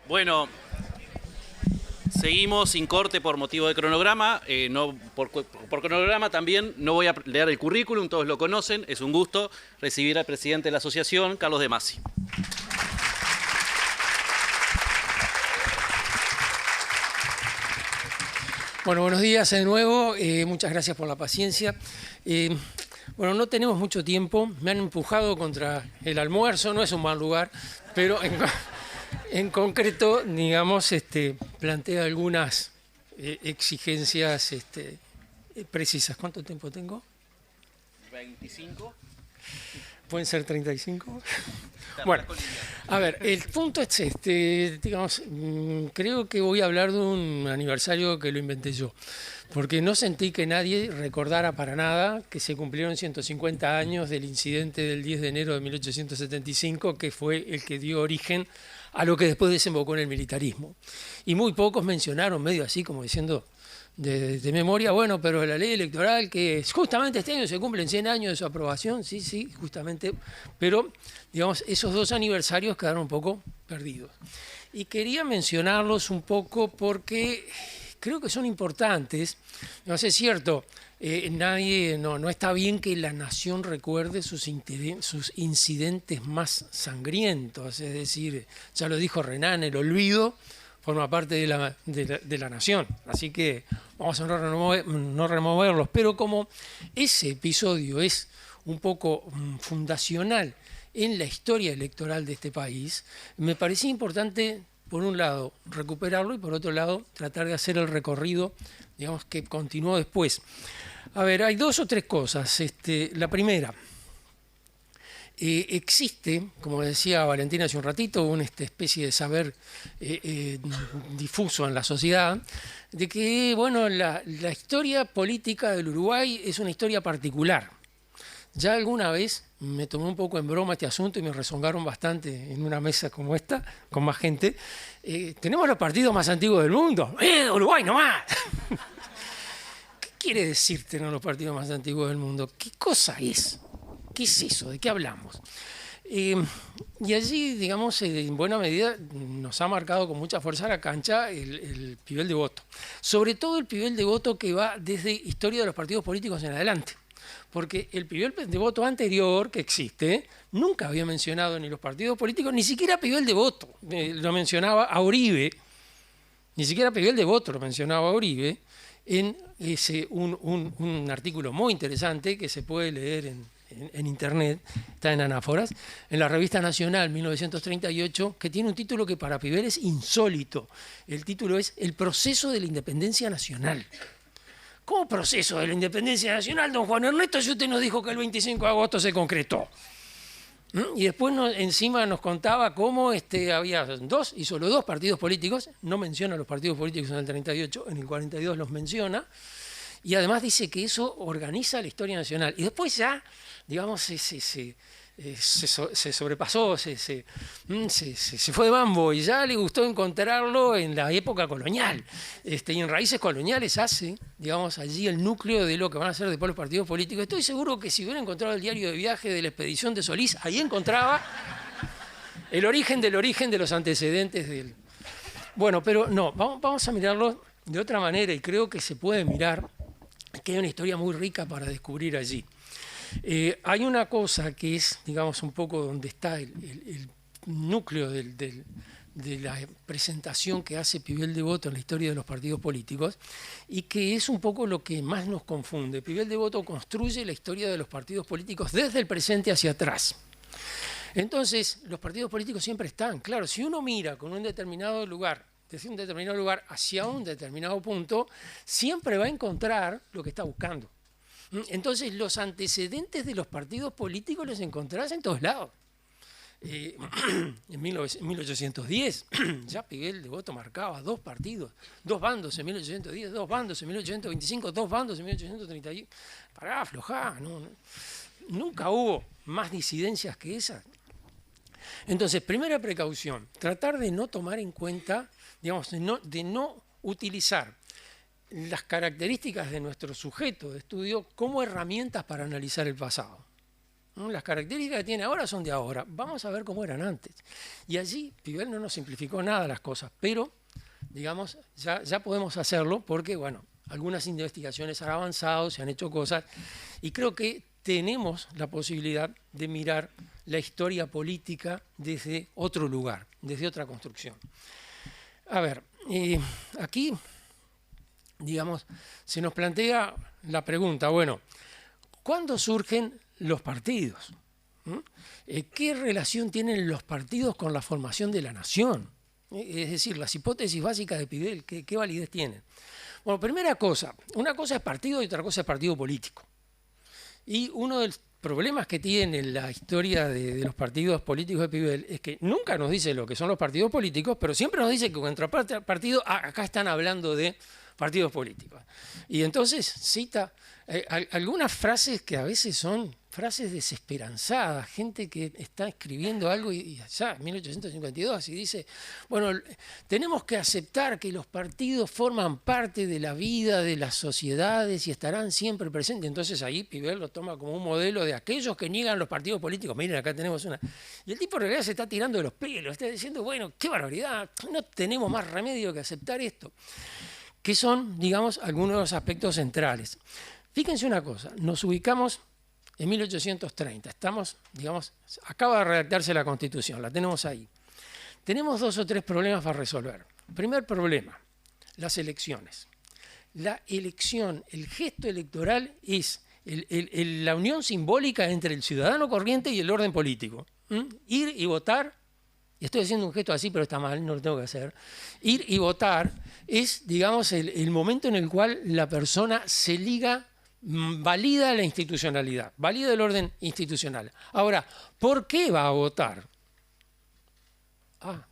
Bueno, seguimos sin corte por motivo de cronograma. Por cronograma también no voy a leer el currículum, todos lo conocen. Es un gusto recibir al presidente de la asociación, Carlos De Masi. Bueno, buenos días de nuevo. Muchas gracias por la paciencia. Bueno, no tenemos mucho tiempo. Me han empujado contra el almuerzo. No es un mal lugar, pero en concreto, digamos, plantea algunas exigencias precisas. ¿Cuánto tiempo tengo? 25. ¿Pueden ser 35? Bueno, a ver, el punto es digamos, creo que voy a hablar de un aniversario que lo inventé yo, porque no sentí que nadie recordara para nada que se cumplieron 150 años del incidente del 10 de enero de 1875, que fue el que dio origen a lo que después desembocó en el militarismo. Y muy pocos mencionaron, medio así como diciendo de memoria, bueno, pero la ley electoral, que justamente este año se cumplen 100 años de su aprobación, sí, justamente, pero digamos, esos dos aniversarios quedaron un poco perdidos. Y quería mencionarlos un poco porque creo que son importantes. No sé, es cierto, no está bien que la nación recuerde sus incidentes más sangrientos, es decir, ya lo dijo Renan, el olvido forma parte de la nación, así que vamos a no removerlos, pero como ese episodio es un poco fundacional en la historia electoral de este país, me parecía importante, por un lado, recuperarlo y por otro lado, tratar de hacer el recorrido, digamos, que continuó después. A ver, hay dos o tres cosas. La primera, existe, como decía Valentina hace un ratito, una especie de saber difuso en la sociedad, de que bueno, la historia política del Uruguay es una historia particular. Ya alguna vez me tomé un poco en broma este asunto y me rezongaron bastante en una mesa como esta, con más gente. Tenemos los partidos más antiguos del mundo. ¡Uruguay nomás! ¿Qué quiere decir tener los partidos más antiguos del mundo? ¿Qué cosa es? ¿Qué es eso? ¿De qué hablamos? Y allí, digamos, en buena medida nos ha marcado con mucha fuerza la cancha el Pibel de Voto. Sobre todo el Pibel de Voto que va desde historia de los partidos políticos en adelante. Porque el Pibel de Voto anterior que existe nunca había mencionado ni los partidos políticos, ni siquiera Pibel de Voto. Lo mencionaba a Uribe, ni siquiera Pibel de Voto lo mencionaba a Uribe, en un artículo muy interesante que se puede leer en internet, está en Anáforas, en la revista Nacional 1938, que tiene un título que para Pibel es insólito. El título es El proceso de la independencia nacional. ¿Cómo proceso de la independencia nacional, don Juan Ernesto? Si usted nos dijo que el 25 de agosto se concretó. Y después encima nos contaba cómo había dos y solo dos partidos políticos, no menciona los partidos políticos en el 38, en el 42 los menciona, y además dice que eso organiza la historia nacional. Y después ya, digamos, se sobrepasó, se fue de mambo y ya le gustó encontrarlo en la época colonial. Y en Raíces Coloniales hace, digamos, allí el núcleo de lo que van a ser después los partidos políticos. Estoy seguro que si hubiera encontrado el diario de viaje de la expedición de Solís, ahí encontraba el origen de los antecedentes del... Bueno, pero no, vamos a mirarlo de otra manera y creo que se puede mirar, que hay una historia muy rica para descubrir allí. Hay una cosa que es, digamos, un poco donde está el núcleo de la presentación que hace Pibel de Voto en la historia de los partidos políticos y que es un poco lo que más nos confunde. Pibel de Voto construye la historia de los partidos políticos desde el presente hacia atrás. Entonces, los partidos políticos siempre están. Claro, si uno mira con un determinado lugar, desde un determinado lugar hacia un determinado punto, siempre va a encontrar lo que está buscando. Entonces, los antecedentes de los partidos políticos los encontrás en todos lados. En 1810, ya Pibel de Voto marcaba dos partidos, dos bandos en 1810, dos bandos en 1825, dos bandos en 1831. Pará, aflojá, nunca hubo más disidencias que esas. Entonces, primera precaución, tratar de no tomar en cuenta, digamos, de no utilizar las características de nuestro sujeto de estudio como herramientas para analizar el pasado. Las características que tiene ahora son de ahora. Vamos a ver cómo eran antes. Y allí Pibel no nos simplificó nada las cosas, pero, digamos, ya podemos hacerlo porque, bueno, algunas investigaciones han avanzado, se han hecho cosas, y creo que tenemos la posibilidad de mirar la historia política desde otro lugar, desde otra construcción. A ver, aquí, digamos, se nos plantea la pregunta, bueno, ¿cuándo surgen los partidos? ¿Qué relación tienen los partidos con la formación de la nación? Es decir, las hipótesis básicas de Pibel, ¿qué validez tienen? Bueno, primera cosa, una cosa es partido y otra cosa es partido político. Y uno de los problemas que tiene la historia de los partidos políticos de Pibel es que nunca nos dice lo que son los partidos políticos, pero siempre nos dice que contra partido, acá están hablando de partidos políticos. Y entonces cita algunas frases que a veces son frases desesperanzadas, gente que está escribiendo algo y ya, 1852, y dice, bueno, tenemos que aceptar que los partidos forman parte de la vida de las sociedades y estarán siempre presentes. Entonces ahí Pibel lo toma como un modelo de aquellos que niegan los partidos políticos. Miren, acá tenemos una... Y el tipo en realidad se está tirando de los pelos, está diciendo, bueno, qué barbaridad, no tenemos más remedio que aceptar esto. Que son, digamos, algunos de los aspectos centrales. Fíjense una cosa, nos ubicamos en 1830, estamos, digamos, acaba de redactarse la Constitución, la tenemos ahí. Tenemos 2 o 3 problemas para resolver. Primer problema, las elecciones. La elección, el gesto electoral es la unión simbólica entre el ciudadano corriente y el orden político. Ir y votar, y estoy haciendo un gesto así, pero está mal, no lo tengo que hacer. Ir y votar es, digamos, el momento en el cual la persona se liga, valida la institucionalidad, valida el orden institucional. Ahora, ¿por qué va a votar?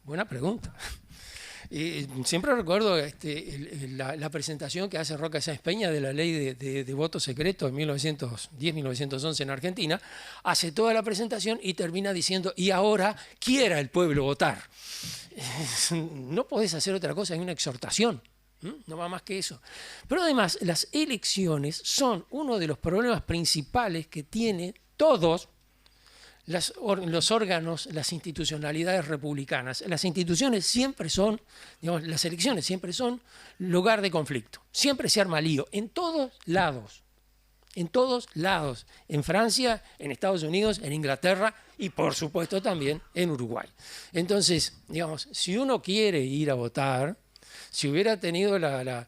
Buena pregunta. Siempre recuerdo la presentación que hace Roca Sáenz Peña de la ley de voto secreto en 1910-1911 en Argentina. Hace toda la presentación y termina diciendo, y ahora quiera el pueblo votar. No podés hacer otra cosa, hay una exhortación. No va más que eso. Pero además, las elecciones son uno de los problemas principales que tiene todos los órganos, las institucionalidades republicanas. Las instituciones siempre son, digamos, las elecciones siempre son lugar de conflicto. Siempre se arma lío, en todos lados. En todos lados. En Francia, en Estados Unidos, en Inglaterra y por supuesto también en Uruguay. Entonces, digamos, si uno quiere ir a votar, si hubiera tenido la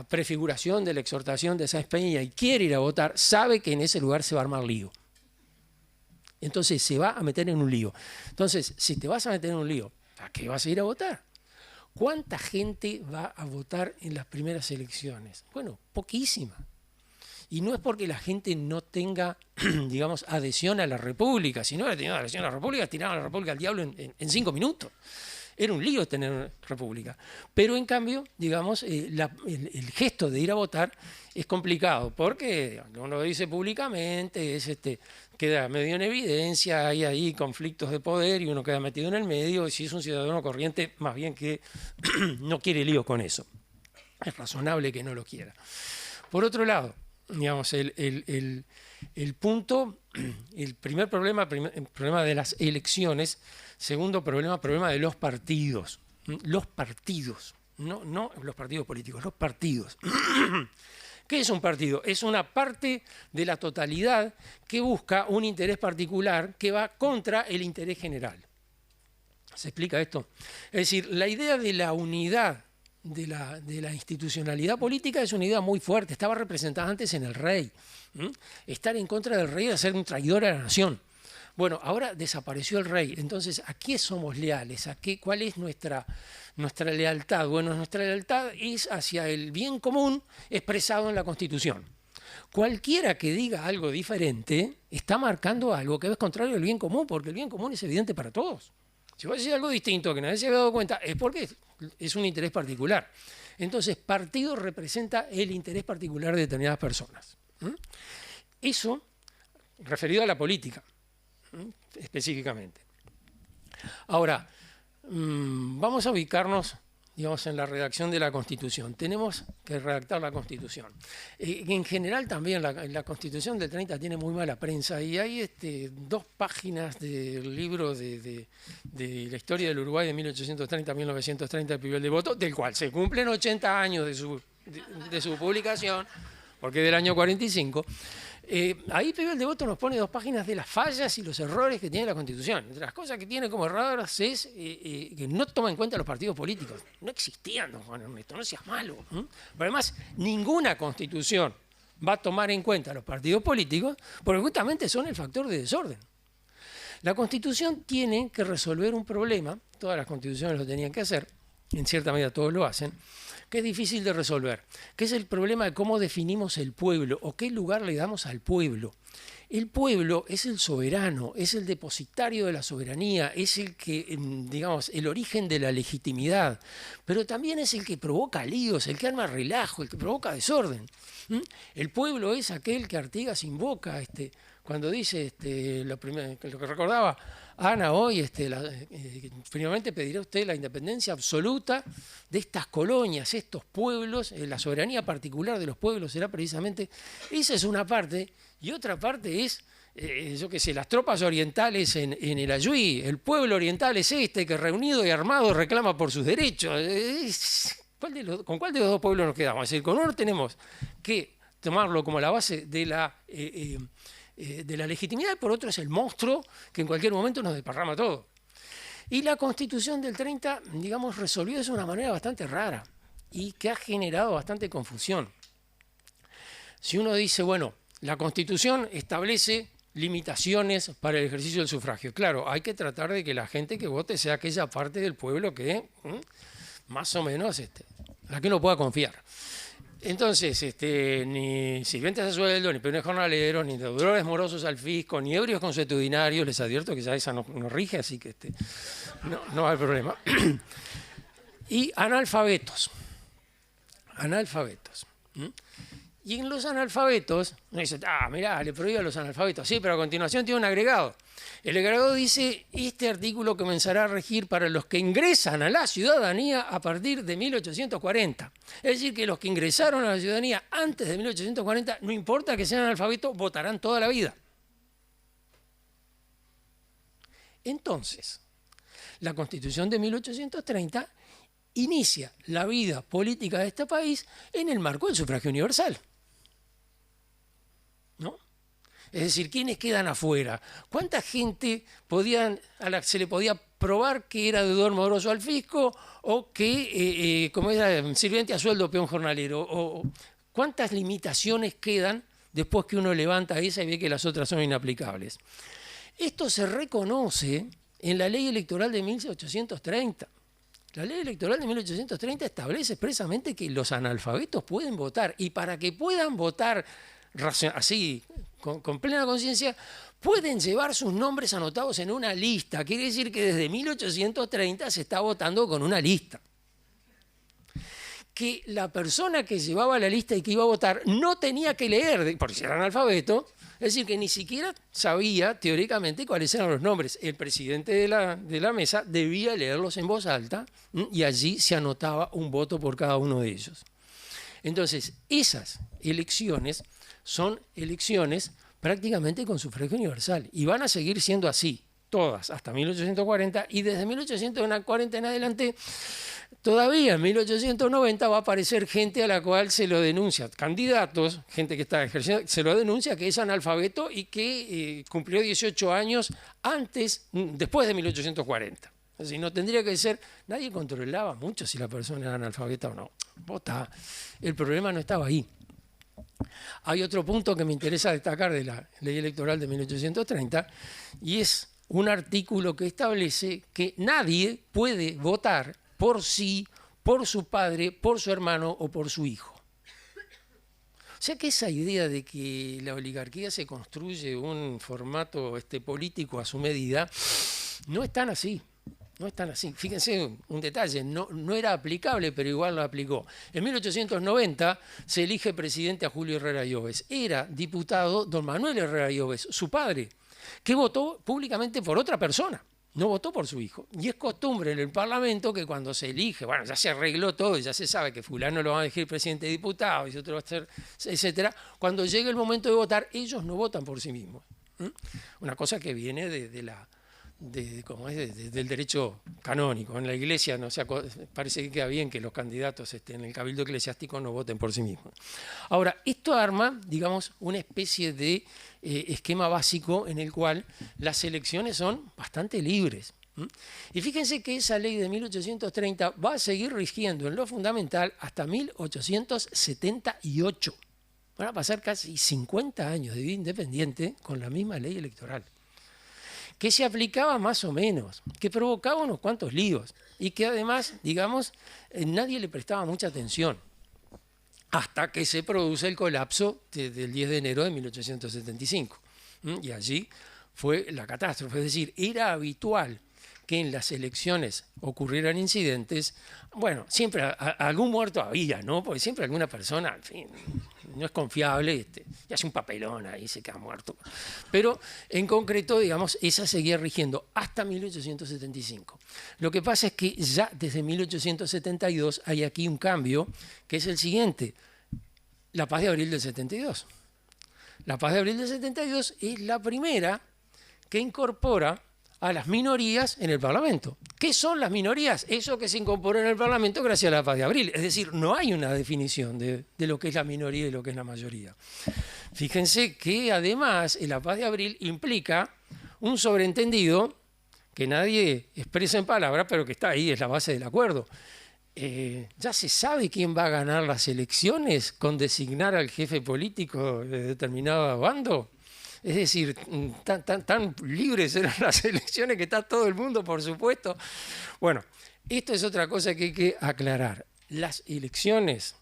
prefiguración de la exhortación de Sáenz Peña y quiere ir a votar, sabe que en ese lugar se va a armar lío. Entonces se va a meter en un lío. Entonces, si te vas a meter en un lío, ¿a qué vas a ir a votar? ¿Cuánta gente va a votar en las primeras elecciones? Bueno, poquísima. Y no es porque la gente no tenga, digamos, adhesión a la República. Si no hubiera tenido adhesión a la República, tiraban a la República al diablo en 5 minutos. Era un lío tener una república. Pero en cambio, digamos, el gesto de ir a votar es complicado, porque uno lo dice públicamente, queda medio en evidencia, hay ahí conflictos de poder y uno queda metido en el medio, y si es un ciudadano corriente, más bien que no quiere lío con eso. Es razonable que no lo quiera. Por otro lado, digamos, el punto, el primer problema, el problema de las elecciones. Segundo problema de los partidos. Los partidos, no los partidos políticos, los partidos. ¿Qué es un partido? Es una parte de la totalidad que busca un interés particular que va contra el interés general. ¿Se explica esto? Es decir, la idea de la unidad de la institucionalidad política es una idea muy fuerte. Estaba representada antes en el rey. Estar en contra del rey es ser un traidor a la nación. Bueno, ahora desapareció el rey, entonces ¿a qué somos leales? ¿Cuál es nuestra lealtad? Bueno, nuestra lealtad es hacia el bien común expresado en la Constitución. Cualquiera que diga algo diferente está marcando algo que es contrario al bien común, porque el bien común es evidente para todos. Si vos decís algo distinto que nadie se había dado cuenta, es porque es un interés particular. Entonces, partido representa el interés particular de determinadas personas. Eso referido a la política. Específicamente. Ahora, vamos a ubicarnos digamos, en la redacción de la Constitución. Tenemos que redactar la Constitución. En general también la Constitución del 30 tiene muy mala prensa y hay 2 páginas del libro de la historia del Uruguay de 1830 a 1930 de Pibel Devoto, del cual se cumplen 80 años de su publicación, porque es del año 45. Ahí Pibel Devoto nos pone 2 páginas de las fallas y los errores que tiene la Constitución. Entre las cosas que tiene como errores es que no toma en cuenta los partidos políticos. No existían, don Juan Ernesto, no seas malo. Pero además, ninguna Constitución va a tomar en cuenta los partidos políticos porque justamente son el factor de desorden. La Constitución tiene que resolver un problema, todas las constituciones lo tenían que hacer, en cierta medida todos lo hacen, que es difícil de resolver, que es el problema de cómo definimos el pueblo o qué lugar le damos al pueblo. El pueblo es el soberano, es el depositario de la soberanía, es el que, digamos, el origen de la legitimidad, pero también es el que provoca líos, el que arma relajo, el que provoca desorden. El pueblo es aquel que Artigas invoca, cuando dice lo que recordaba Ana hoy, finalmente pedirá usted la independencia absoluta de estas colonias, estos pueblos, la soberanía particular de los pueblos será precisamente, esa es una parte, y otra parte es, yo qué sé, las tropas orientales en el Ayuí, el pueblo oriental es que reunido y armado reclama por sus derechos. ¿Con cuál de los 2 pueblos nos quedamos? Es decir, con uno tenemos que tomarlo como la base de la legitimidad, y por otro es el monstruo que en cualquier momento nos desparrama todo. Y la Constitución del 30, digamos, resolvió eso de una manera bastante rara y que ha generado bastante confusión. Si uno dice, bueno, la Constitución establece limitaciones para el ejercicio del sufragio. Claro, hay que tratar de que la gente que vote sea aquella parte del pueblo que, más o menos, la que uno pueda confiar. Entonces, ni sirvientes a sueldo, ni peones jornaleros, ni deudores morosos al fisco, ni ebrios consuetudinarios, les advierto que ya esa no rige, así que no hay problema. Y analfabetos. Y en los analfabetos, uno dice, mirá, le prohíbe a los analfabetos. Sí, pero a continuación tiene un agregado. El agregado dice, este artículo comenzará a regir para los que ingresan a la ciudadanía a partir de 1840. Es decir, que los que ingresaron a la ciudadanía antes de 1840, no importa que sean analfabetos, votarán toda la vida. Entonces, la Constitución de 1830 inicia la vida política de este país en el marco del sufragio universal. ¿No? Es decir, ¿quiénes quedan afuera? ¿Cuánta gente a la que se le podía probar que era deudor moroso al fisco o que, como era sirviente a sueldo peón jornalero? O ¿cuántas limitaciones quedan después que uno levanta esa y ve que las otras son inaplicables? Esto se reconoce en la ley electoral de 1830. La ley electoral de 1830 establece expresamente que los analfabetos pueden votar y para que puedan votar así, con plena conciencia, pueden llevar sus nombres anotados en una lista. Quiere decir que desde 1830 se está votando con una lista. Que la persona que llevaba la lista y que iba a votar no tenía que leer, porque si era analfabeto, es decir, que ni siquiera sabía teóricamente cuáles eran los nombres. El presidente de la mesa debía leerlos en voz alta y allí se anotaba un voto por cada uno de ellos. Entonces, esas elecciones son elecciones prácticamente con sufragio universal y van a seguir siendo así, todas, hasta 1840, y desde 1840 en adelante, todavía en 1890 va a aparecer gente a la cual se lo denuncia, candidatos, gente que está ejerciendo, se lo denuncia que es analfabeto y que cumplió 18 años después de 1840. Es decir, no tendría que ser, nadie controlaba mucho si la persona era analfabeta o no. Vota. El problema no estaba ahí. Hay otro punto que me interesa destacar de la ley electoral de 1830 y es un artículo que establece que nadie puede votar por sí, por su padre, por su hermano o por su hijo. O sea que esa idea de que la oligarquía se construye un formato político a su medida no es tan así. No es tan así. Fíjense un detalle, no era aplicable, pero igual lo aplicó. En 1890 se elige presidente a Julio Herrera Llobes. Era diputado don Manuel Herrera Llobes, su padre, que votó públicamente por otra persona. no votó por su hijo. Y es costumbre en el Parlamento que cuando se elige, bueno, ya se arregló todo, ya se sabe que fulano lo va a elegir presidente de diputados y otro va a ser, etcétera. Cuando llega el momento de votar, ellos no votan por sí mismos. Una cosa que viene del derecho canónico. En la Iglesia no parece que queda bien que los candidatos en el cabildo eclesiástico no voten por sí mismos. Ahora, esto arma, digamos, una especie de esquema básico en el cual las elecciones son bastante libres. Y fíjense que esa ley de 1830 va a seguir rigiendo en lo fundamental hasta 1878. Van a pasar casi 50 años de vida independiente con la misma ley electoral, que se aplicaba más o menos, que provocaba unos cuantos líos y que además, digamos, nadie le prestaba mucha atención hasta que se produce el colapso del 10 de enero de 1875. Y allí fue la catástrofe, es decir, era habitual que en las elecciones ocurrieran incidentes. Bueno, siempre algún muerto había, ¿no? Porque siempre alguna persona, en fin, no es confiable, y hace un papelón ahí, se queda muerto. Pero en concreto, digamos, esa seguía rigiendo hasta 1875. Lo que pasa es que ya desde 1872 hay aquí un cambio, que es el siguiente: la paz de abril del 72. La paz de abril del 72 es la primera que incorpora a las minorías en el Parlamento. ¿Qué son las minorías? Eso que se incorporó en el Parlamento gracias a la paz de abril. Es decir, no hay una definición de lo que es la minoría y lo que es la mayoría. Fíjense que además la paz de abril implica un sobreentendido que nadie expresa en palabras, pero que está ahí, es la base del acuerdo. Ya se sabe quién va a ganar las elecciones con designar al jefe político de determinado bando. Es decir, tan libres eran las elecciones que está todo el mundo, por supuesto. Bueno, esto es otra cosa que hay que aclarar. Las elecciones,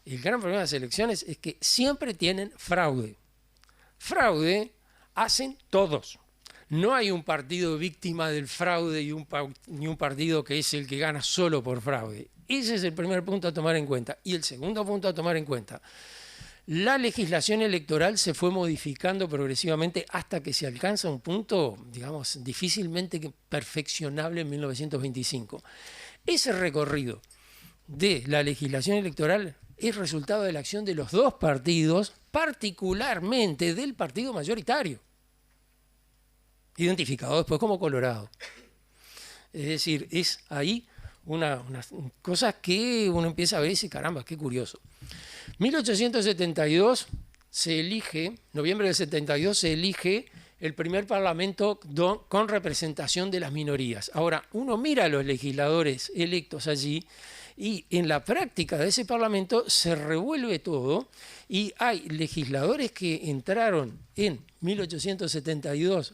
el gran problema de las elecciones es que siempre tienen fraude. Fraude hacen todos. No hay un partido víctima del fraude ni un partido que es el que gana solo por fraude. Ese es el primer punto a tomar en cuenta. Y el segundo punto a tomar en cuenta: la legislación electoral se fue modificando progresivamente hasta que se alcanza un punto, digamos, difícilmente perfeccionable en 1925. Ese recorrido de la legislación electoral es resultado de la acción de los dos partidos, particularmente del partido mayoritario, identificado después como Colorado. Es decir, es ahí unas cosas que uno empieza a ver y dice, caramba, qué curioso. 1872 se elige, noviembre del 72 se elige el primer parlamento con representación de las minorías. Ahora, uno mira a los legisladores electos allí y en la práctica de ese parlamento se revuelve todo y hay legisladores que entraron en 1872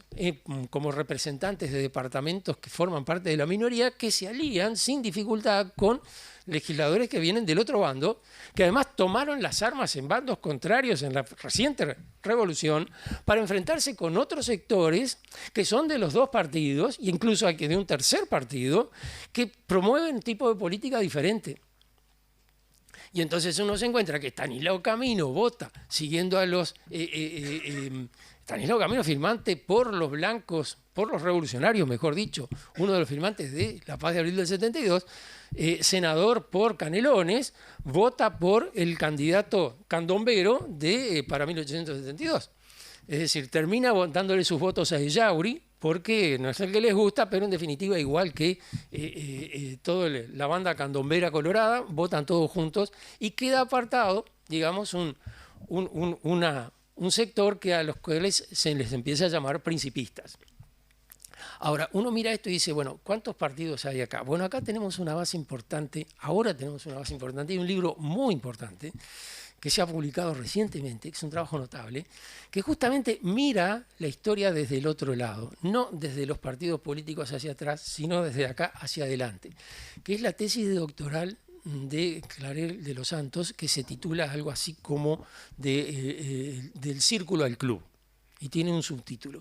como representantes de departamentos que forman parte de la minoría, que se alían sin dificultad con legisladores que vienen del otro bando, que además tomaron las armas en bandos contrarios en la reciente revolución para enfrentarse con otros sectores que son de los dos partidos, e incluso hay que de un tercer partido, que promueven un tipo de política diferente. Y entonces uno se encuentra que Estanislao Camino vota siguiendo a los... Estanislao Camino, firmante por los blancos, por los revolucionarios, mejor dicho, uno de los firmantes de la paz de abril del 72, senador por Canelones, vota por el candidato candombero para 1872. Es decir, termina dándole sus votos a Ellauri, porque no es el que les gusta, pero en definitiva, igual que toda la banda candombera colorada, votan todos juntos y queda apartado, digamos, un sector que a los cuales se les empieza a llamar principistas. Ahora, uno mira esto y dice, bueno, ¿cuántos partidos hay acá? Bueno, acá tenemos una base importante, ahora tenemos una base importante y un libro muy importante que se ha publicado recientemente, que es un trabajo notable, que justamente mira la historia desde el otro lado, no desde los partidos políticos hacia atrás, sino desde acá hacia adelante, que es la tesis doctoral de Clarel de los Santos, que se titula algo así como del círculo al club, y tiene un subtítulo.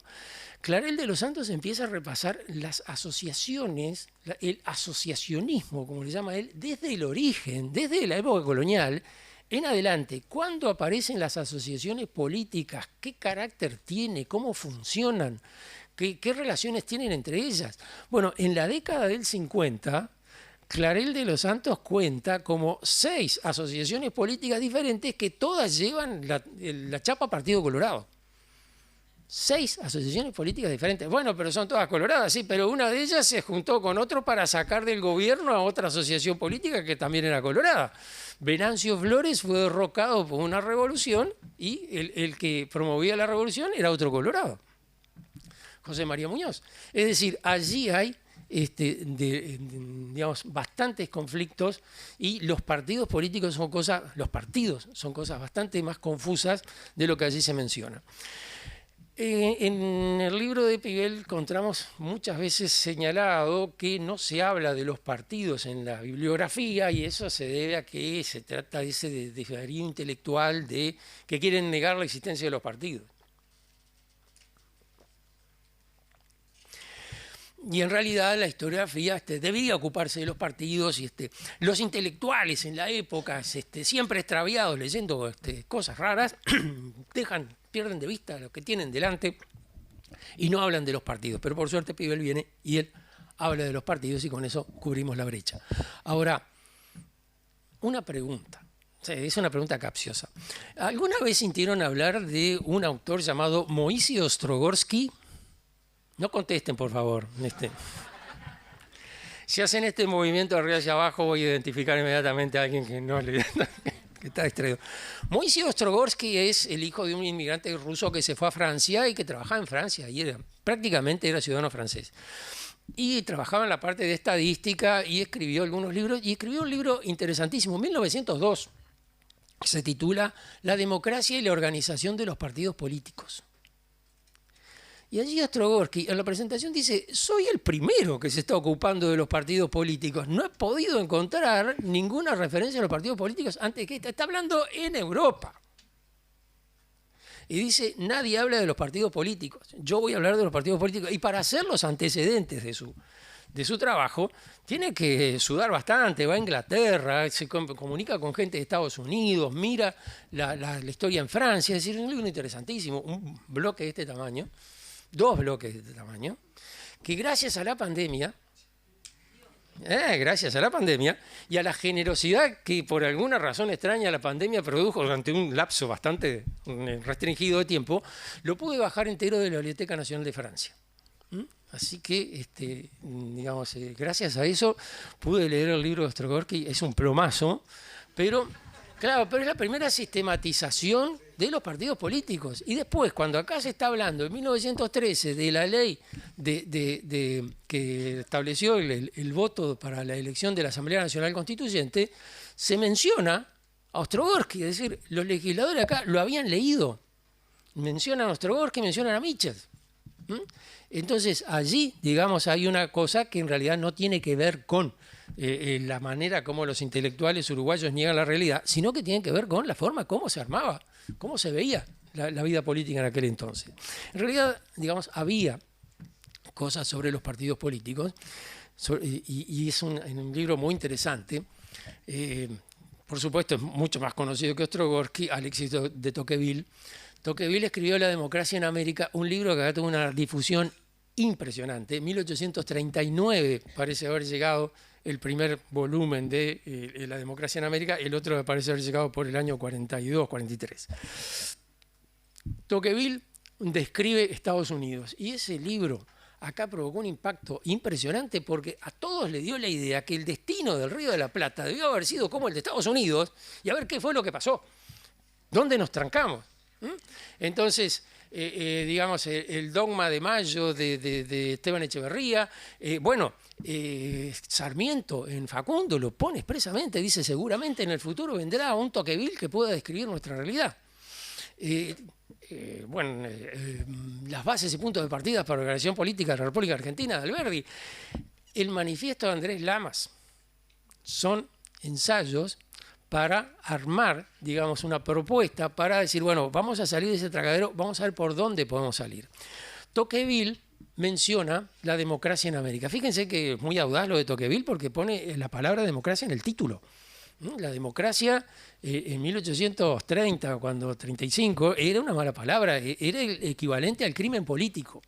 Clarel de los Santos empieza a repasar las asociaciones, el asociacionismo, como le llama él, desde el origen, desde la época colonial en adelante. ¿Cuándo aparecen las asociaciones políticas? ¿Qué carácter tiene? ¿Cómo funcionan? ¿Qué relaciones tienen entre ellas? Bueno, en la década del 50, Clarel de los Santos cuenta como 6 asociaciones políticas diferentes que todas llevan la chapa Partido Colorado. 6 asociaciones políticas diferentes. Bueno, pero son todas coloradas, sí, pero una de ellas se juntó con otro para sacar del gobierno a otra asociación política que también era colorada. Venancio Flores fue derrocado por una revolución y el que promovía la revolución era otro colorado, José María Muñoz. Es decir, allí hay digamos, bastantes conflictos y los partidos políticos son cosas bastante más confusas de lo que allí se menciona. En el libro de Piguel encontramos muchas veces señalado que no se habla de los partidos en la bibliografía y eso se debe a que se trata de ese desvarío intelectual de que quieren negar la existencia de los partidos. Y en realidad la historiografía debería ocuparse de los partidos y los intelectuales en la época, siempre extraviados leyendo cosas raras, pierden de vista lo que tienen delante y no hablan de los partidos. Pero por suerte Piguel viene y él habla de los partidos y con eso cubrimos la brecha. Ahora, una pregunta. Es una pregunta capciosa. ¿Alguna vez sintieron hablar de un autor llamado Moisés Ostrogorsky? No contesten, por favor. Si hacen este movimiento de arriba hacia abajo, voy a identificar inmediatamente a alguien que no le que está distraído. Moisés Ostrogorsky es el hijo de un inmigrante ruso que se fue a Francia y que trabajaba en Francia y prácticamente era ciudadano francés. Y trabajaba en la parte de estadística y escribió algunos libros y escribió un libro interesantísimo, en 1902, que se titula La democracia y la organización de los partidos políticos. Y allí Ostrogorsky en la presentación dice, soy el primero que se está ocupando de los partidos políticos. No he podido encontrar ninguna referencia a los partidos políticos antes que esta. Está hablando en Europa. Y dice, nadie habla de los partidos políticos. Yo voy a hablar de los partidos políticos. Y para hacer los antecedentes de su trabajo, tiene que sudar bastante, va a Inglaterra, se comunica con gente de Estados Unidos, mira la historia en Francia. Es decir, un libro interesantísimo, un bloque de este tamaño. 2 bloques de este tamaño, que gracias a la pandemia y a la generosidad que por alguna razón extraña la pandemia produjo durante un lapso bastante restringido de tiempo, lo pude bajar entero de la Biblioteca Nacional de Francia. Así que, digamos, gracias a eso pude leer el libro de Ostrogorsky. Es un plomazo, pero... Claro, pero es la primera sistematización de los partidos políticos. Y después, cuando acá se está hablando en 1913 de la ley que estableció el voto para la elección de la Asamblea Nacional Constituyente, se menciona a Ostrogorsky, es decir, los legisladores acá lo habían leído. Mencionan a Ostrogorsky, mencionan a Mitchell. Entonces, allí, digamos, hay una cosa que en realidad no tiene que ver con la manera como los intelectuales uruguayos niegan la realidad, sino que tiene que ver con la forma como se armaba, cómo se veía la vida política en aquel entonces. En realidad, digamos, había cosas sobre los partidos políticos y es un libro muy interesante. Por supuesto, es mucho más conocido que Ostrogorsky, Alexis de Tocqueville. Tocqueville escribió La democracia en América, un libro que acá tuvo una difusión impresionante. En 1839 parece haber llegado el primer volumen de La democracia en América, el otro me parece haber llegado por el año 42, 43. Tocqueville describe Estados Unidos y ese libro acá provocó un impacto impresionante porque a todos le dio la idea que el destino del Río de la Plata debió haber sido como el de Estados Unidos y a ver qué fue lo que pasó, dónde nos trancamos. Entonces, digamos, el dogma de Mayo de Esteban Echeverría, Sarmiento en Facundo lo pone expresamente, dice seguramente en el futuro vendrá un Tocqueville que pueda describir nuestra realidad. Las bases y puntos de partida para la organización política de la República Argentina de Alberdi, el manifiesto de Andrés Lamas, son ensayos para armar, digamos, una propuesta para decir, bueno, vamos a salir de ese tragadero, vamos a ver por dónde podemos salir. Tocqueville menciona la democracia en América. Fíjense que es muy audaz lo de Tocqueville porque pone la palabra democracia en el título. La democracia en 1830, cuando 35, era una mala palabra, era el equivalente al crimen político.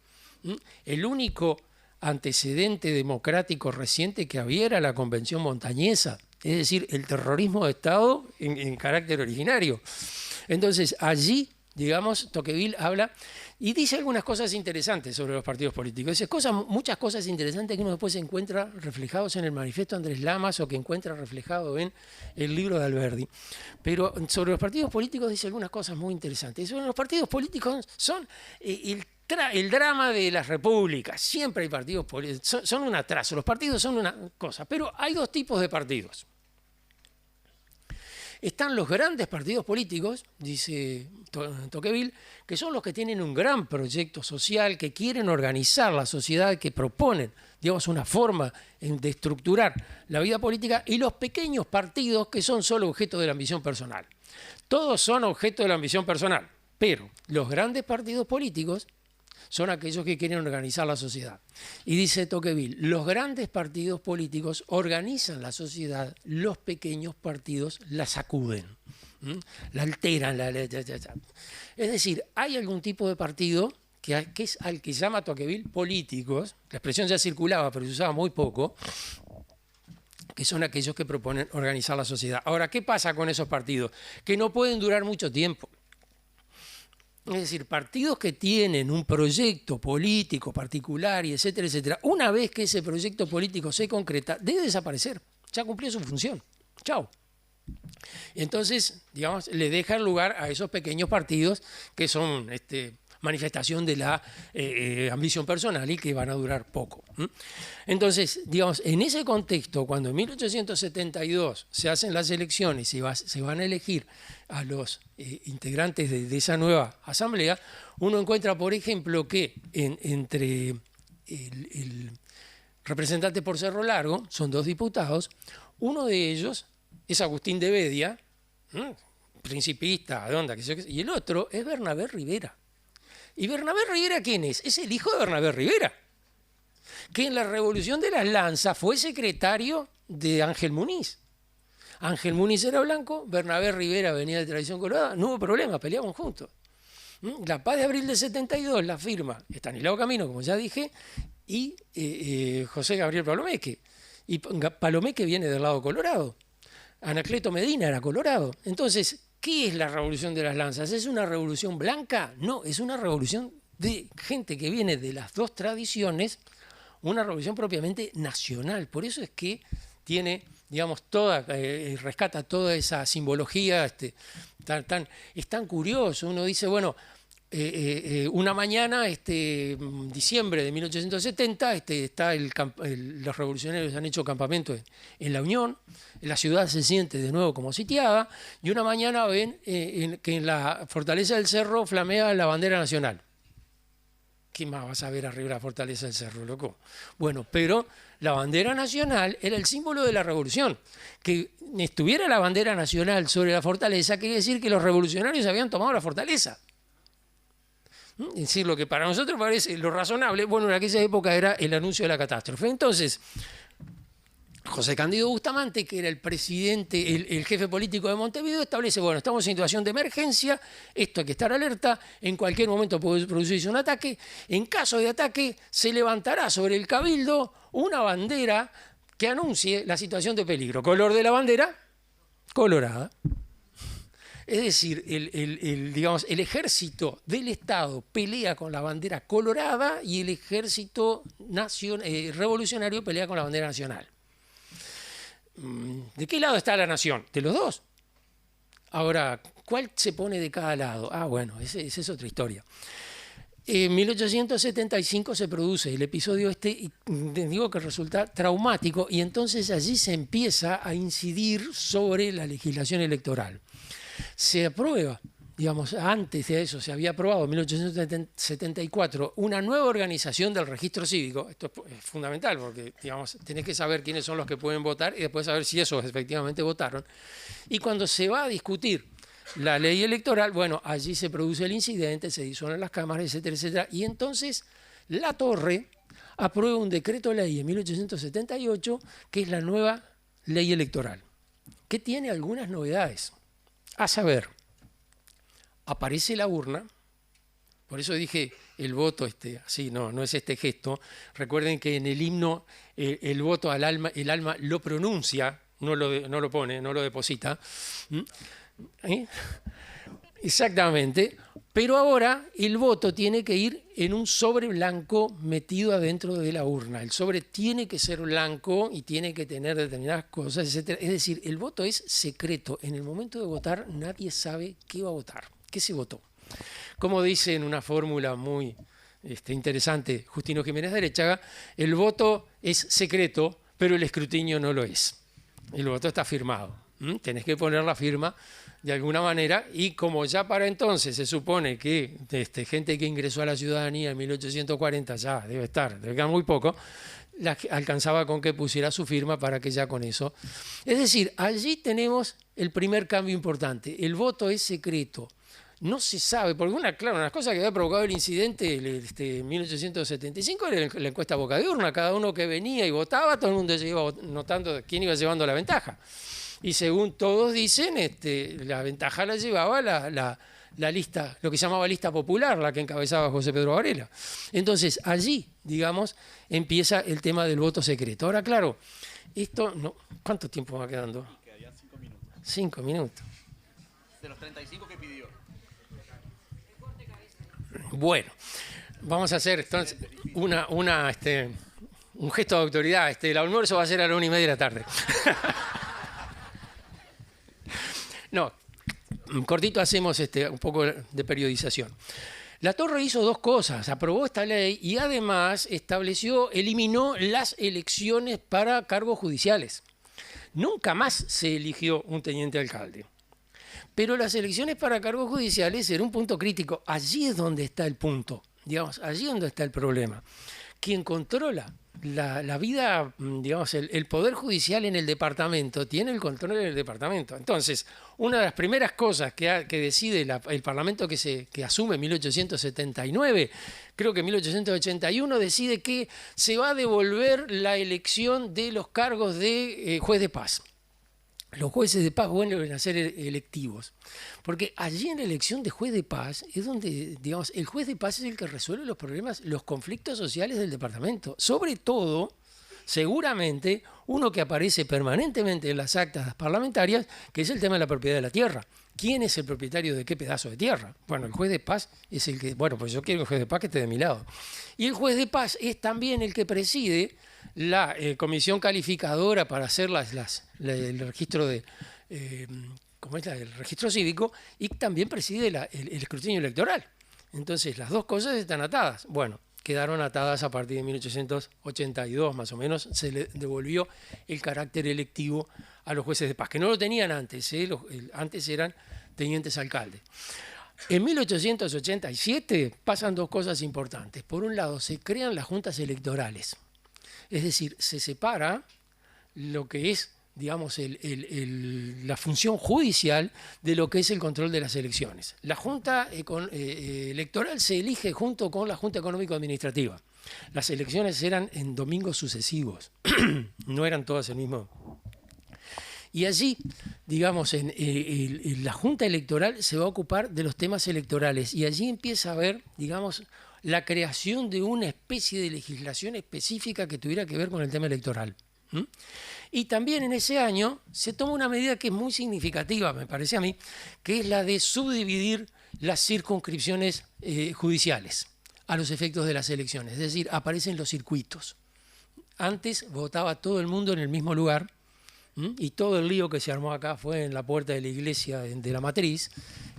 El único antecedente democrático reciente que había era la Convención Montañesa, es decir, el terrorismo de Estado en carácter originario. Entonces, allí, digamos, Tocqueville habla y dice algunas cosas interesantes sobre los partidos políticos. Dice muchas cosas interesantes que uno después encuentra reflejados en el manifiesto de Andrés Lamas o que encuentra reflejado en el libro de Alberdi. Pero sobre los partidos políticos dice algunas cosas muy interesantes. Sobre los partidos políticos son el drama de las repúblicas. Siempre hay partidos políticos, son un atraso. Los partidos son una cosa, pero hay dos tipos de partidos. Están los grandes partidos políticos, dice Tocqueville, que son los que tienen un gran proyecto social, que quieren organizar la sociedad, que proponen, digamos, una forma de estructurar la vida política, y los pequeños partidos que son solo objeto de la ambición personal. Todos son objeto de la ambición personal, pero los grandes partidos políticos son aquellos que quieren organizar la sociedad. Y dice Tocqueville, los grandes partidos políticos organizan la sociedad, los pequeños partidos la sacuden, la alteran. Es decir, hay algún tipo de partido que es al que llama Tocqueville políticos, la expresión ya circulaba, pero se usaba muy poco, que son aquellos que proponen organizar la sociedad. Ahora, ¿qué pasa con esos partidos? Que no pueden durar mucho tiempo. Es decir, partidos que tienen un proyecto político particular y etcétera, etcétera, una vez que ese proyecto político se concreta, debe desaparecer. Ya cumplió su función. Chao. Entonces, digamos, le dejan lugar a esos pequeños partidos que son manifestación de la ambición personal y que van a durar poco. Entonces, digamos, en ese contexto, cuando en 1872 se hacen las elecciones y se van a elegir a los integrantes de esa nueva asamblea, uno encuentra, por ejemplo, que entre el representante por Cerro Largo, son 2 diputados, uno de ellos es Agustín de Bedia, principista, de onda, y el otro es Bernabé Rivera. ¿Y Bernabé Rivera quién es? Es el hijo de Bernabé Rivera, que en la Revolución de las Lanzas fue secretario de Ángel Muniz. Ángel Muniz era blanco, Bernabé Rivera venía de tradición colorada, no hubo problema, peleaban juntos. La Paz de Abril del 72 la firma Estanislao Camino, como ya dije, y José Gabriel Palomeque. Y Palomeque viene del lado colorado. Anacleto Medina era colorado. Entonces, ¿qué es la Revolución de las Lanzas? ¿Es una revolución blanca? No, es una revolución de gente que viene de las dos tradiciones, una revolución propiamente nacional. Por eso es que tiene, digamos, rescata toda esa simbología. Es tan curioso. Uno dice, bueno, una mañana, diciembre de 1870, los revolucionarios han hecho campamento en La Unión, la ciudad se siente de nuevo como sitiada, y una mañana ven que en la fortaleza del cerro flamea la bandera nacional. ¿Qué más vas a ver arriba de la fortaleza del cerro, loco? Bueno, pero la bandera nacional era el símbolo de la revolución. Que estuviera la bandera nacional sobre la fortaleza quiere decir que los revolucionarios habían tomado la fortaleza. Es decir, lo que para nosotros parece lo razonable, bueno, en aquella época era el anuncio de la catástrofe. Entonces, José Cándido Bustamante, que era el presidente, el jefe político de Montevideo, establece, bueno, estamos en situación de emergencia, esto hay que estar alerta, en cualquier momento puede producirse un ataque, en caso de ataque se levantará sobre el cabildo una bandera que anuncie la situación de peligro. ¿Color de la bandera? Colorada. Es decir, el ejército del Estado pelea con la bandera colorada y el ejército revolucionario pelea con la bandera nacional. ¿De qué lado está la nación? De los dos. Ahora, ¿cuál se pone de cada lado? Ah, bueno, esa es otra historia. En 1875 se produce el episodio y digo que resulta traumático, y entonces allí se empieza a incidir sobre la legislación electoral. Se aprueba, digamos, antes de eso se había aprobado en 1874 una nueva organización del registro cívico. Esto es fundamental porque, digamos, tenés que saber quiénes son los que pueden votar y después saber si esos efectivamente votaron. Y cuando se va a discutir la ley electoral, bueno, allí se produce el incidente, se disuelven las cámaras, etcétera, etcétera. Y entonces La Torre aprueba un decreto ley en 1878 que es la nueva ley electoral, que tiene algunas novedades. A saber, aparece la urna Por eso dije el voto, así, no es este gesto. Recuerden que en el himno el voto al alma, el alma lo pronuncia, no lo pone, no lo deposita. ¿Eh? Exactamente. Pero ahora el voto tiene que ir en un sobre blanco metido adentro de la urna. El sobre tiene que ser blanco y tiene que tener determinadas cosas, etc. Es decir, el voto es secreto. En el momento de votar nadie sabe qué va a votar, qué se votó. Como dice en una fórmula muy interesante Justino Jiménez de Arechaga, el voto es secreto, pero el escrutinio no lo es. El voto está firmado. Tenés que poner la firma de alguna manera, y como ya para entonces se supone que gente que ingresó a la ciudadanía en 1840 ya debe quedar muy poco, alcanzaba con que pusiera su firma para que ya con eso. Es decir, allí tenemos el primer cambio importante. El voto es secreto. No se sabe, porque una de las cosas que había provocado el incidente en 1875 era la encuesta boca de urna. Cada uno que venía y votaba, todo el mundo se iba notando quién iba llevando la ventaja. Y según todos dicen, la ventaja la llevaba la lista, lo que se llamaba lista popular, la que encabezaba José Pedro Varela. Entonces, allí, digamos, empieza el tema del voto secreto. Ahora, claro, esto no. ¿Cuánto tiempo va quedando? Quedarían 5 minutos. 5 minutos. De los 35 que pidió. Bueno, vamos a hacer entonces un gesto de autoridad. El almuerzo va a ser a la 1:30 de la tarde. No, cortito hacemos un poco de periodización. La Torre hizo dos cosas: aprobó esta ley y además eliminó las elecciones para cargos judiciales. Nunca más se eligió un teniente alcalde. Pero las elecciones para cargos judiciales era un punto crítico. Allí es donde está el punto, digamos, allí es donde está el problema. Quien controla la vida, digamos, el poder judicial en el departamento, tiene el control del departamento. Entonces, una de las primeras cosas que decide el Parlamento que asume en 1879, creo que en 1881, decide que se va a devolver la elección de los cargos de juez de paz. Los jueces de paz vuelven a ser electivos, porque allí en la elección de juez de paz es donde, digamos, el juez de paz es el que resuelve los problemas, los conflictos sociales del departamento. Sobre todo, seguramente, uno que aparece permanentemente en las actas parlamentarias, que es el tema de la propiedad de la tierra. ¿Quién es el propietario de qué pedazo de tierra? Bueno, el juez de paz es el que, bueno, pues yo quiero el juez de paz que esté de mi lado. Y el juez de paz es también el que preside la comisión calificadora para hacer el registro el registro cívico, y también preside el escrutinio electoral. Entonces, las dos cosas están atadas. Bueno, quedaron atadas a partir de 1882, más o menos, se le devolvió el carácter electivo a los jueces de paz, que no lo tenían antes, antes eran tenientes alcaldes. En 1887 pasan dos cosas importantes. Por un lado, se crean las juntas electorales. Es decir, se separa lo que es, digamos, la función judicial de lo que es el control de las elecciones. La Junta Electoral se elige junto con la Junta Económico-Administrativa. Las elecciones eran en domingos sucesivos, no eran todas el mismo. Y allí, digamos, en la Junta Electoral se va a ocupar de los temas electorales, y allí empieza a haber, digamos, la creación de una especie de legislación específica que tuviera que ver con el tema electoral. Y también en ese año se toma una medida que es muy significativa, me parece a mí, que es la de subdividir las circunscripciones judiciales a los efectos de las elecciones. Es decir, aparecen los circuitos. Antes votaba todo el mundo en el mismo lugar, y todo el lío que se armó acá fue en la puerta de la iglesia de la Matriz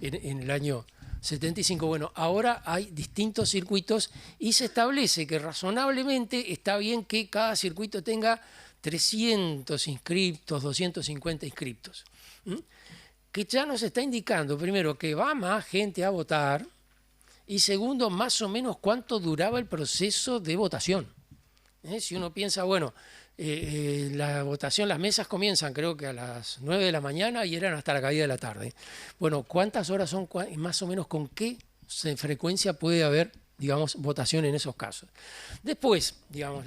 en el año 75. Bueno, ahora hay distintos circuitos y se establece que razonablemente está bien que cada circuito tenga 300 inscriptos, 250 inscriptos. Que ya nos está indicando, primero, que va más gente a votar, y segundo, más o menos cuánto duraba el proceso de votación. Si uno piensa, bueno, la votación, las mesas comienzan creo que a las 9 de la mañana y eran hasta la caída de la tarde. Bueno, ¿cuántas horas son? Más o menos con qué frecuencia puede haber, digamos, votación en esos casos. Después, digamos,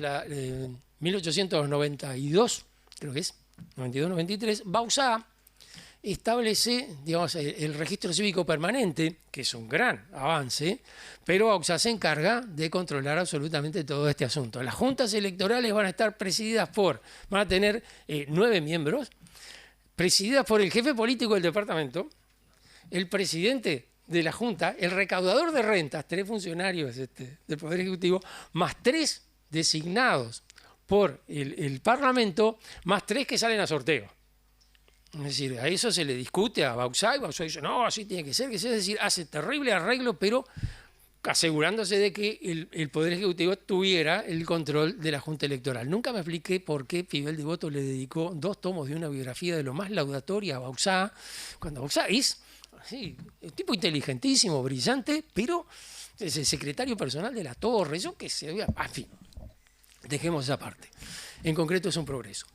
1892, creo que es, 92-93, Bauzá establece, digamos, el registro cívico permanente, que es un gran avance, pero Bauzá se encarga de controlar absolutamente todo este asunto. Las juntas electorales van a estar presididas van a tener 9 miembros, presididas por el jefe político del departamento, el presidente de la Junta, el recaudador de rentas, 3 funcionarios del Poder Ejecutivo, más 3 designados por el Parlamento, más 3 que salen a sorteo. Es decir, a eso se le discute a Bauzá, y Bauzá dice, no, así tiene que ser, es decir, hace terrible arreglo, pero asegurándose de que el Poder Ejecutivo tuviera el control de la Junta Electoral. Nunca me expliqué por qué Fidel Devoto le dedicó 2 tomos de una biografía de lo más laudatoria a Bauzá, cuando Bauzá es un tipo inteligentísimo, brillante, pero es el secretario personal de la Torre, eso que se veía, en fin, dejemos esa parte. En concreto es un progreso.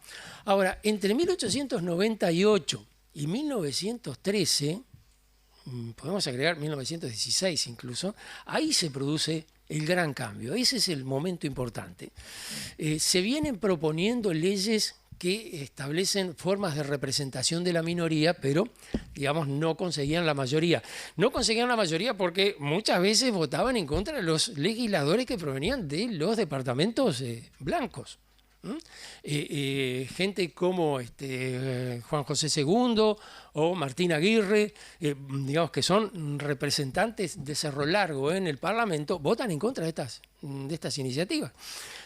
Ahora, entre 1898 y 1913, podemos agregar 1916 incluso, ahí se produce el gran cambio. Ese es el momento importante. Se vienen proponiendo leyes que establecen formas de representación de la minoría, pero, digamos, no conseguían la mayoría. No conseguían la mayoría porque muchas veces votaban en contra de los legisladores que provenían de los departamentos blancos. Gente como Juan José II o Martín Aguirre, digamos que son representantes de Cerro Largo en el Parlamento, votan en contra de estas iniciativas.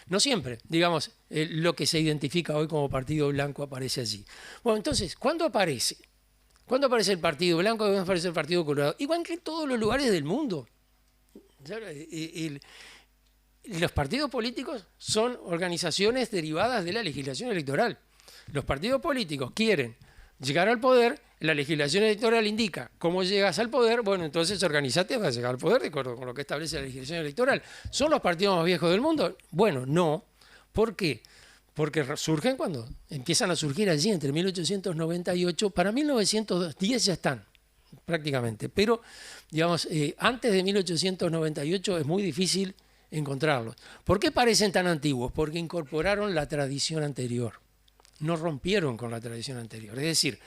No siempre, digamos, lo que se identifica hoy como Partido Blanco aparece allí. Bueno, entonces, ¿cuándo aparece? ¿Cuándo aparece el Partido Blanco? ¿Cuándo aparece el Partido Colorado? Igual que en todos los lugares del mundo. Los partidos políticos son organizaciones derivadas de la legislación electoral. Los partidos políticos quieren llegar al poder, la legislación electoral indica cómo llegas al poder, bueno, entonces organizate para llegar al poder de acuerdo con lo que establece la legislación electoral. ¿Son los partidos más viejos del mundo? Bueno, no. ¿Por qué? Porque surgen cuando empiezan a surgir allí entre 1898, para 1910 ya están prácticamente, pero digamos, antes de 1898 es muy difícil encontrarlos. ¿Por qué parecen tan antiguos? Porque incorporaron la tradición anterior, no rompieron con la tradición anterior. Es decir,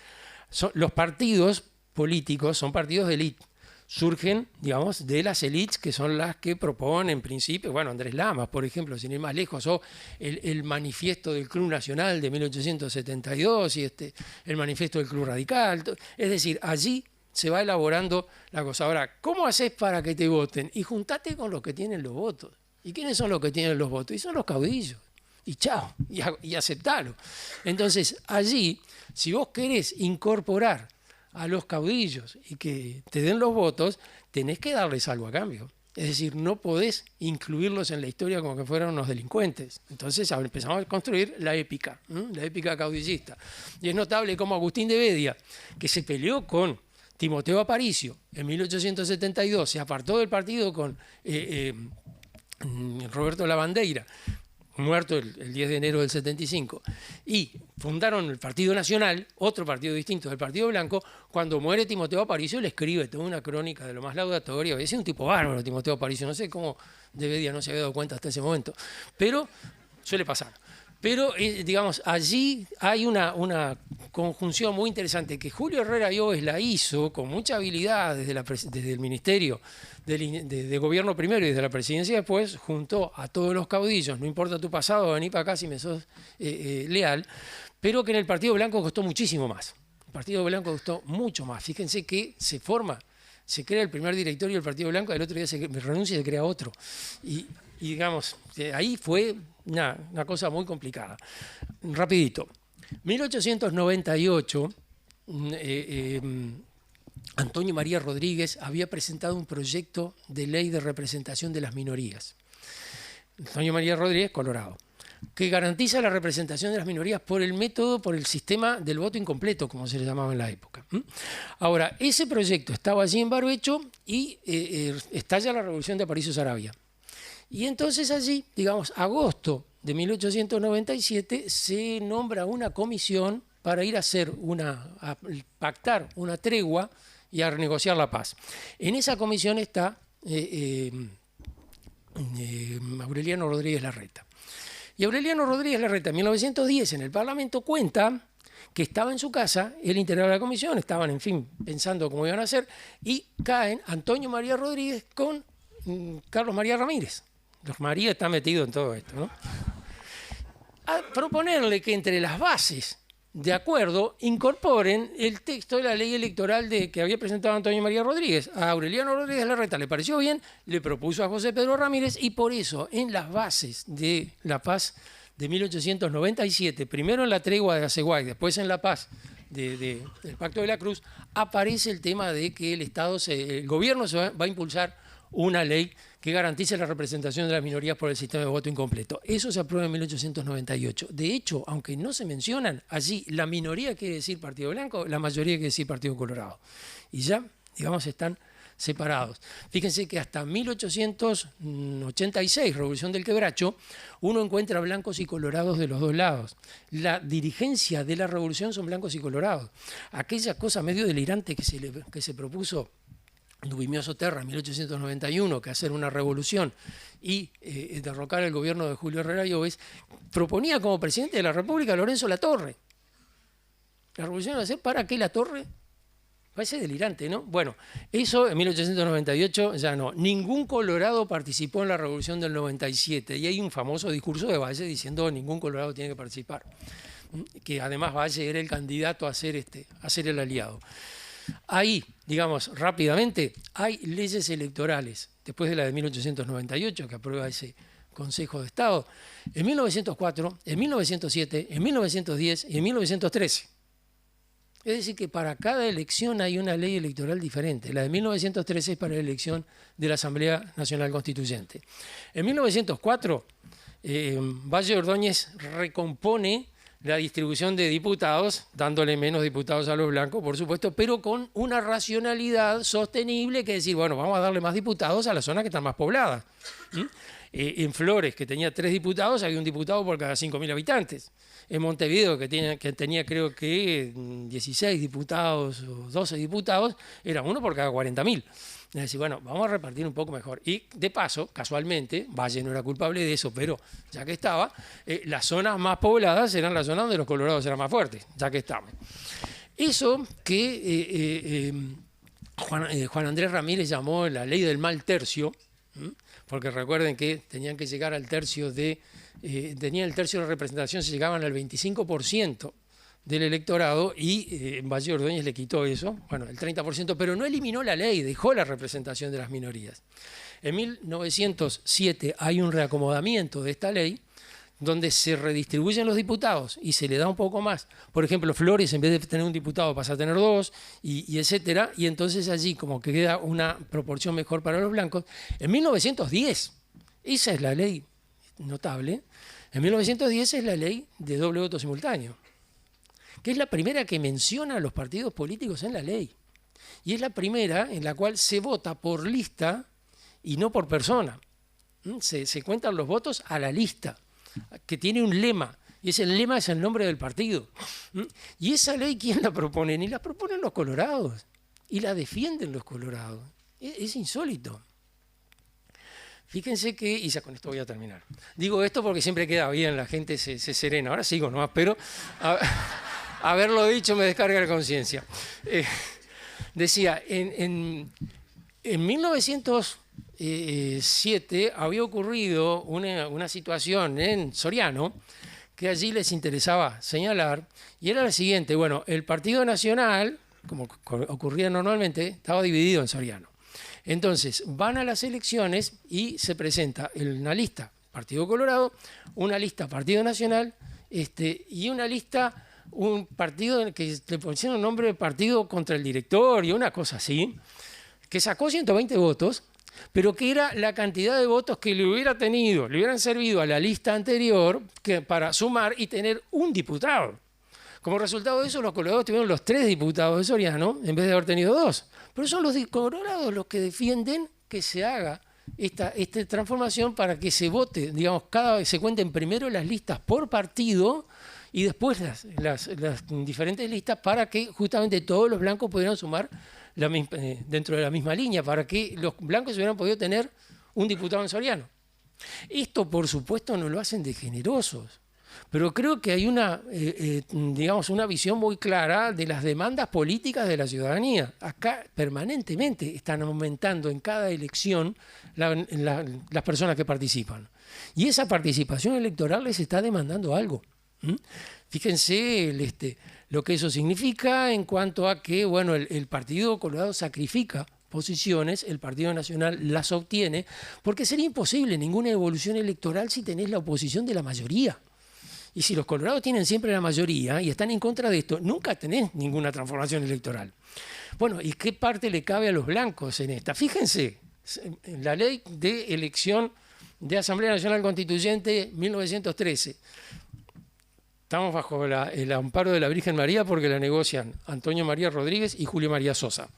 los partidos políticos son partidos de élite, surgen, digamos, de las élites que son las que proponen en principio, bueno, Andrés Lamas, por ejemplo, sin ir más lejos, o el manifiesto del Club Nacional de 1872 y el manifiesto del Club Radical. Es decir, allí se va elaborando la cosa. Ahora, ¿cómo haces para que te voten? Y juntate con los que tienen los votos. ¿Y quiénes son los que tienen los votos? Y son los caudillos. Y chao, y aceptalo. Entonces, allí, si vos querés incorporar a los caudillos y que te den los votos, tenés que darles algo a cambio. Es decir, no podés incluirlos en la historia como que fueran unos delincuentes. Entonces empezamos a construir la épica caudillista. Y es notable como Agustín de Bedia, que se peleó con Timoteo Aparicio en 1872, se apartó del partido con Roberto Lavandeira, muerto el 10 de enero del 75, y fundaron el Partido Nacional, otro partido distinto del Partido Blanco. Cuando muere Timoteo Aparicio le escribe toda una crónica de lo más laudatoria. Es un tipo bárbaro Timoteo Aparicio, no sé cómo de Bedia no se había dado cuenta hasta ese momento, pero suele pasar. Pero, digamos, allí hay una conjunción muy interesante que Julio Herrera Lloves la hizo con mucha habilidad desde el Ministerio de Gobierno primero y desde la Presidencia después, junto a todos los caudillos. No importa tu pasado, vení para acá si me sos leal, pero que en el Partido Blanco costó muchísimo más. El Partido Blanco costó mucho más. Fíjense que se crea el primer directorio del Partido Blanco, el otro día se renuncia y se crea otro. Y digamos, ahí fue una cosa muy complicada. Rapidito. 1898, Antonio María Rodríguez había presentado un proyecto de ley de representación de las minorías. Antonio María Rodríguez, Colorado, que garantiza la representación de las minorías por el sistema del voto incompleto, como se le llamaba en la época. Ahora, ese proyecto estaba allí en barbecho y estalla la revolución de Aparicio Saravia. Y entonces allí, digamos, agosto de 1897, se nombra una comisión para ir a pactar una tregua y a renegociar la paz. En esa comisión está Aureliano Rodríguez Larreta. Y Aureliano Rodríguez Larreta, en 1910, en el Parlamento, cuenta que estaba en su casa, él integraba la comisión, estaban, en fin, pensando cómo iban a hacer, y caen Antonio María Rodríguez con Carlos María Ramírez. Los María está metido en todo esto, ¿no? A proponerle que entre las bases de acuerdo incorporen el texto de la ley electoral que había presentado Antonio María Rodríguez. A Aureliano Rodríguez Larreta le pareció bien, le propuso a José Pedro Ramírez y por eso en las bases de la paz de 1897, primero en la tregua de Azeguay, después en la paz del Pacto de la Cruz, aparece el tema de que el gobierno va a impulsar una ley que garantice la representación de las minorías por el sistema de voto incompleto. Eso se aprueba en 1898. De hecho, aunque no se mencionan, allí la minoría quiere decir Partido Blanco, la mayoría quiere decir Partido Colorado. Y ya, digamos, están separados. Fíjense que hasta 1886, Revolución del Quebracho, uno encuentra blancos y colorados de los dos lados. La dirigencia de la revolución son blancos y colorados. Aquella cosa medio delirante que se propuso Dubimioso Terra en 1891, que hacer una revolución y derrocar el gobierno de Julio Herrera Llobes, proponía como presidente de la República a Lorenzo Latorre. La revolución iba a ser para que Latorre. Parece delirante, ¿no? Bueno, eso en 1898 ya no. Ningún colorado participó en la revolución del 97 y hay un famoso discurso de Valle diciendo que ningún colorado tiene que participar. Que además Valle era el candidato a ser el aliado. Ahí, digamos, rápidamente, hay leyes electorales, después de la de 1898, que aprueba ese Consejo de Estado, en 1904, en 1907, en 1910 y en 1913. Es decir, que para cada elección hay una ley electoral diferente. La de 1913 es para la elección de la Asamblea Nacional Constituyente. En 1904, Valle Ordóñez recompone la distribución de diputados, dándole menos diputados a los blancos, por supuesto, pero con una racionalidad sostenible, que es decir, bueno, vamos a darle más diputados a las zonas que están más pobladas. En Flores, que tenía 3 diputados, había un diputado por cada 5.000 habitantes. En Montevideo, que tenía creo que 16 diputados o 12 diputados, era uno por cada 40.000. Es decir, bueno, vamos a repartir un poco mejor. Y de paso, casualmente, Valle no era culpable de eso, pero ya que estaba, las zonas más pobladas eran las zonas donde los colorados eran más fuertes, ya que estaban. Eso que Juan Andrés Ramírez llamó la ley del mal tercio, porque recuerden que tenían que llegar al tercio tenían el tercio de representación, se llegaban al 25% del electorado y Valle Ordóñez le quitó eso, bueno, el 30%, pero no eliminó la ley, dejó la representación de las minorías. En 1907 hay un reacomodamiento de esta ley donde se redistribuyen los diputados y se le da un poco más. Por ejemplo, Flores, en vez de tener un diputado, pasa a tener 2, y etcétera, y entonces allí como que queda una proporción mejor para los blancos. En 1910, esa es la ley notable, en 1910 es la ley de doble voto simultáneo, que es la primera que menciona a los partidos políticos en la ley. Y es la primera en la cual se vota por lista y no por persona. Se cuentan los votos a la lista, que tiene un lema, y ese lema es el nombre del partido. Y esa ley, ¿quién la propone? Ni la proponen los colorados, y la defienden los colorados. Es insólito. Fíjense que, y ya con esto voy a terminar. Digo esto porque siempre queda bien, la gente se serena. Ahora sigo nomás, pero haberlo dicho me descarga la conciencia. Decía, en 1907 había ocurrido una situación en Soriano que allí les interesaba señalar, y era la siguiente. Bueno, el Partido Nacional, como ocurría normalmente, estaba dividido en Soriano. Entonces, van a las elecciones y se presenta una lista Partido Colorado, una lista Partido Nacional, y una lista, un partido que le pusieron el nombre de Partido contra el Director y una cosa así, que sacó 120 votos, pero que era la cantidad de votos que le hubieran servido a la lista anterior para sumar y tener un diputado. Como resultado de eso, los colorados tuvieron los 3 diputados de Soriano en vez de haber tenido 2. Pero son los colorados los que defienden que se haga esta transformación para que se vote, digamos, cada vez se cuenten primero las listas por partido y después las diferentes listas para que justamente todos los blancos pudieran sumar dentro de la misma línea, para que los blancos hubieran podido tener un diputado en Soriano. Esto, por supuesto, no lo hacen de generosos. pero creo que hay digamos, una visión muy clara de las demandas políticas de la ciudadanía. Acá permanentemente están aumentando en cada elección las personas que participan. Y esa participación electoral les está demandando algo. Fíjense lo que eso significa en cuanto a que bueno, el Partido Colorado sacrifica posiciones, el Partido Nacional las obtiene, porque sería imposible ninguna evolución electoral si tenés la oposición de la mayoría. Y si los colorados tienen siempre la mayoría y están en contra de esto, nunca tenés ninguna transformación electoral. Bueno, ¿y qué parte le cabe a los blancos en esta? Fíjense, la ley de elección de Asamblea Nacional Constituyente 1913. Estamos bajo el amparo de la Virgen María porque la negocian Antonio María Rodríguez y Julio María Sosa,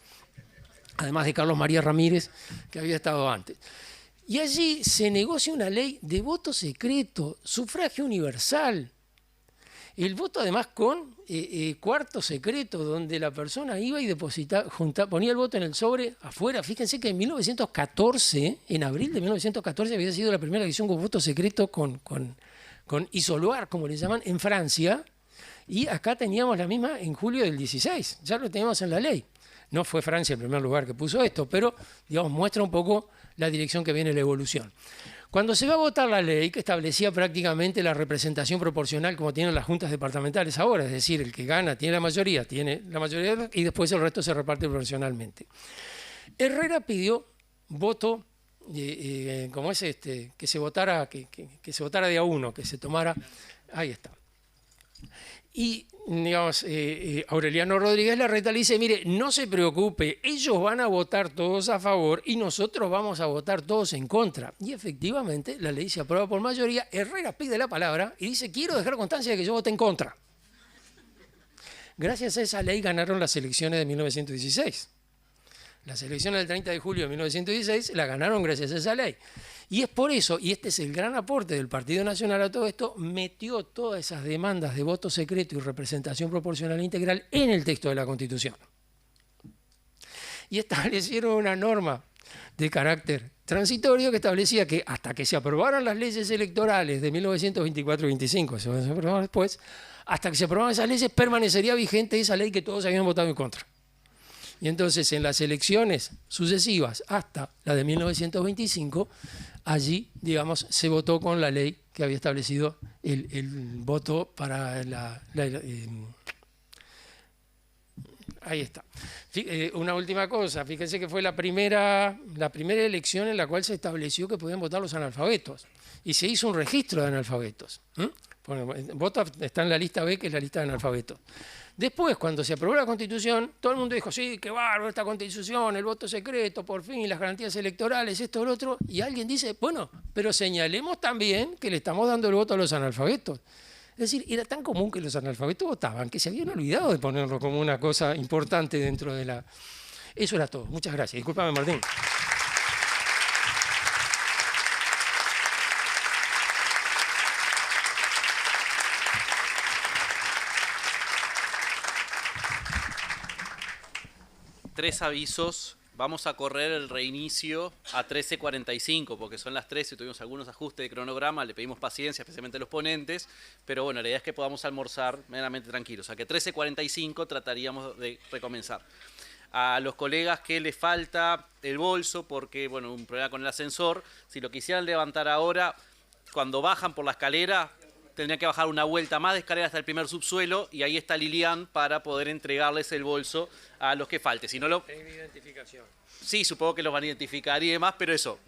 además de Carlos María Ramírez, que había estado antes. Y allí se negocia una ley de voto secreto, sufragio universal. El voto además con cuarto secreto, donde la persona iba y ponía el voto en el sobre afuera. Fíjense que en 1914, en abril de 1914, había sido la primera elección con voto secreto con isoloir, como le llaman, en Francia. Y acá teníamos la misma en julio del 16, ya lo teníamos en la ley. No fue Francia el primer lugar que puso esto, pero digamos, muestra un poco la dirección que viene la evolución. Cuando se va a votar la ley que establecía prácticamente la representación proporcional como tienen las juntas departamentales ahora, es decir, el que gana tiene la mayoría y después el resto se reparte proporcionalmente. Herrera pidió voto, como es que se votara, que se votara de a uno, que se tomara, ahí está. Y digamos, Aureliano Rodríguez Larreta le dice, mire, no se preocupe, ellos van a votar todos a favor y nosotros vamos a votar todos en contra. Y efectivamente la ley se aprueba por mayoría. Herrera pide la palabra y dice, quiero dejar constancia de que yo voté en contra. Gracias a esa ley ganaron las elecciones de 1916. Las elecciones del 30 de julio de 1916 la ganaron gracias a esa ley. Y es por eso, y este es el gran aporte del Partido Nacional a todo esto, metió todas esas demandas de voto secreto y representación proporcional e integral en el texto de la Constitución. Y establecieron una norma de carácter transitorio que establecía que hasta que se aprobaran las leyes electorales de 1924 y 25, se aprobaron después, hasta que se aprobaran esas leyes permanecería vigente esa ley que todos habían votado en contra. Y entonces en las elecciones sucesivas hasta la de 1925, allí, digamos, se votó con la ley que había establecido el voto para ahí está. Una última cosa, fíjense que fue la primera elección en la cual se estableció que podían votar los analfabetos. Y se hizo un registro de analfabetos. Bueno, voto está en la lista B, que es la lista de analfabetos. Después, cuando se aprobó la Constitución, todo el mundo dijo, sí, qué bárbaro esta Constitución, el voto secreto, por fin, las garantías electorales, esto, lo otro. Y alguien dice, bueno, pero señalemos también que le estamos dando el voto a los analfabetos. Es decir, era tan común que los analfabetos votaban que se habían olvidado de ponerlo como una cosa importante dentro de la... Eso era todo. Muchas gracias. Discúlpame, Martín. Tres avisos. Vamos a correr el reinicio a 13:45 porque son las 13 y tuvimos algunos ajustes de cronograma, le pedimos paciencia, especialmente a los ponentes, pero bueno, la idea es que podamos almorzar medianamente tranquilos, o sea que 13:45 trataríamos de recomenzar. A los colegas que les falta el bolso porque, bueno, un problema con el ascensor, si lo quisieran levantar ahora, cuando bajan por la escalera, tendrían que bajar una vuelta más de escalera hasta el primer subsuelo y ahí está Lilian para poder entregarles el bolso a los que falte. Si no lo... identificación. Sí, supongo que los van a identificar y demás, pero eso,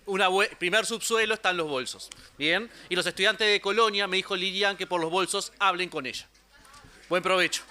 primer subsuelo están los bolsos. Bien, y los estudiantes de Colonia, me dijo Lilian que por los bolsos hablen con ella. Buen provecho.